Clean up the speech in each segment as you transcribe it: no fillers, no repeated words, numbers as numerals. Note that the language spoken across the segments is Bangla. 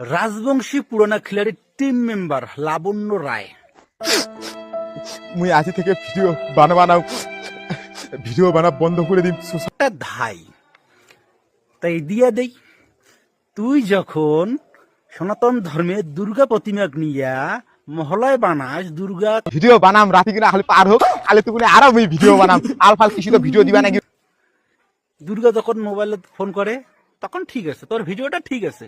রাজবংশী পুরানা খিলাড়ির টিম মেম্বার লাবণ্য রায়। মুই আজ থেকে ভিডিও বানা বন্ধ করে দিন। একটা ধাই তাই দিয়া দেই, তুই যখন সনাতন ধর্মের দুর্গা প্রতিমা নিয়া মহলায় বানাস দুর্গা ভিডিও বানাম রাতি কিনা খালি পার হোক খালি তুই আরো মুই ভিডিও বানাম আলফাল কিছু তো ভিডিও দিবা নাকি। দুর্গা যখন মোবাইলে ফোন করে তখন ঠিক আছে, তোর ভিডিওটা ঠিক আছে,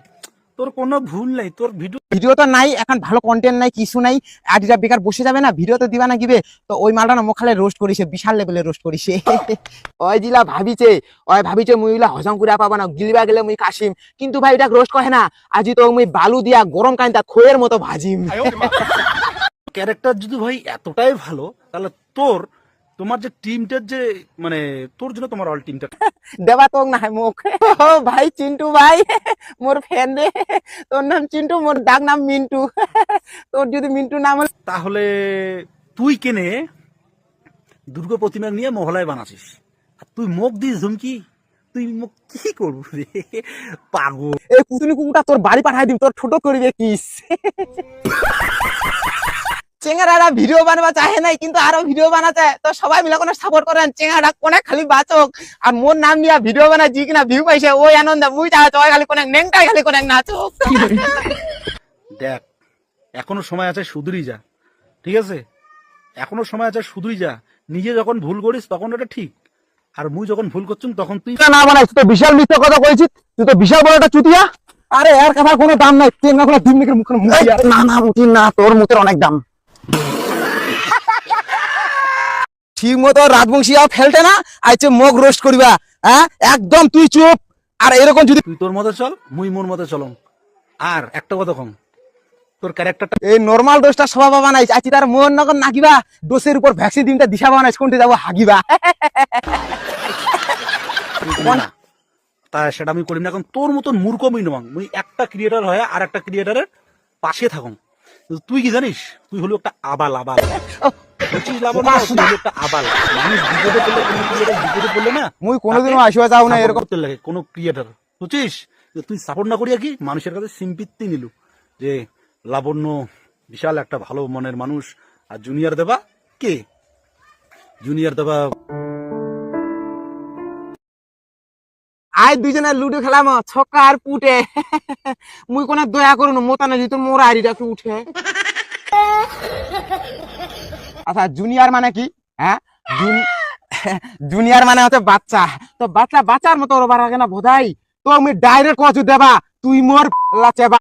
তোর কোনো ভুল নাই, তোর ভিডিও তো নাই, এখন ভালো কন্টেন্ট নাই, কিছু নাই, আডিটা বেকার বসে যাবে না, ভিডিও তো দিবা না গিবে। তো ওই মালটা না মোখালে রোস্ট করিছে, বিশাল লেভেলে রোস্ট করিছে। ওই জিলা ভাবিছে মুই ইলা হজম করে পাবা না, গিলিবা গেলে মুই কাশিম, কিন্তু ভাই এটা রোস্ট করে না, আজি তো মুই বালু দিয়া গরম কাইন্দা খোয়ের মতো ভাজিম। ক্যারেক্টার যদি ভাই এতটাই ভালো, তাহলে তোমার যে টিমটার যে মানে তোর জন্য তোমার অল টিমটা দেবা তো না মুখ। ও ভাই চিন্টু ভাই মোর ফ্যান রে, তোর নাম চিন্টু, মোর ডাক নাম মিন্টু। তোর যদি মিন্টু নাম হলে তাহলে তুই কেনে দুর্গা প্রতিমা নিয়ে মহলায় বানাছিস, আর তুই মুখ দিস ধুমকি, তুই মুখ কি করবো রে পাগল। এই পুতুনি কুকুরটা তোর বাড়ি পাঠাই দিম, তোর ছোট করে দেখিস। চেঙ্গারা ভিডিও বানাবা চাহে নাই, কিন্তু আরো ভিডিও বানাতে, তো সবাই মিলে কোনো সাপোর্ট করেন, চেঙ্গারা কোনে খালি বাচক আর মোর নাম নিয়া ভিডিও বানাই জি কিনা ভিউ পাইছে ওই আনন্দ মুই চাহে তো খালি কোনে নেংটাই খালি কোনে নাচক। দেখ এখনো সময় আছে, শুধরি যা, ঠিক আছে, এখনো সময় আছে, শুধরি যা। নিজে যখন ভুল করিস তখন ওটা ঠিক, আর মুই যখন ভুল করছুম তখন তুই না বানাইছ তো বিশাল মিথ্যা কথা কইছিস, তুই তো বিশাল বড় একটা চুতিয়া। আরে এর কথা কোনো দাম নাই, চেঙ্গা কোনো দিমনিকের মুখে না না মুতি না, তোর মুতের অনেক দাম। ঠিক মতো রাজবংশী ফেলতে না আইছে মুখ রোস্ট করিবা, হ্যাঁ একদম তুই চুপ। আর এরকম যদি তুই তোর মতো চল, মুই মোর মতো চলং। আর একটা কথা কম, তোর ক্যারেক্টারটা এই নরমাল ডোজটা সবাই বানাইছ, আছি তার মন নগর নাকিবা ডোসের উপর ভ্যাকসিন দিনটা দিশা বানাইছ, কোনটা যাবো হাগিবা। তা সেটা আমি করি না, এখন তোর মতন মূর্খ মুই নং, মুই একটা ক্রিয়েটার হয় আর একটা ক্রিয়েটারের পাশে থাকুন। তুই কি জানিস, তুই হলো একটা আবাল। বুঝছিস লাবণ্য, তুই হলো একটা আবাল। মানুষ বিপদে পড়লে, কোনো ক্রিয়েটার বিপদে পড়লে না, মুই কোনোদিনও আসিবা যাও না এরকম করতে লাগে কোনো ক্রিয়েটার, বুঝছিস। তুই সাপোর্ট না করিয়া কি মানুষের কাছে সিম্পিতি নিলু যে লাবণ্য বিশাল একটা ভালো মনের মানুষ, আর জুনিয়র দেবা কে, জুনিয়র দেবা আই দুইজনে লুডো খেলাম ছক্কা আর পুটে। মুই কোন দয়া করুন মোতানে যদি তোর মোর আইডিটা একটু উঠে। আচ্ছা জুনিয়র মানে কি? হ্যাঁ জুনিয়র মানে হচ্ছে বাচ্চা, তো বাচ্চার মতো ওর বার আগে না বোধাই, তো আমি ডাইরেক্ট কচু দেবা তুই মোর লাচেবা।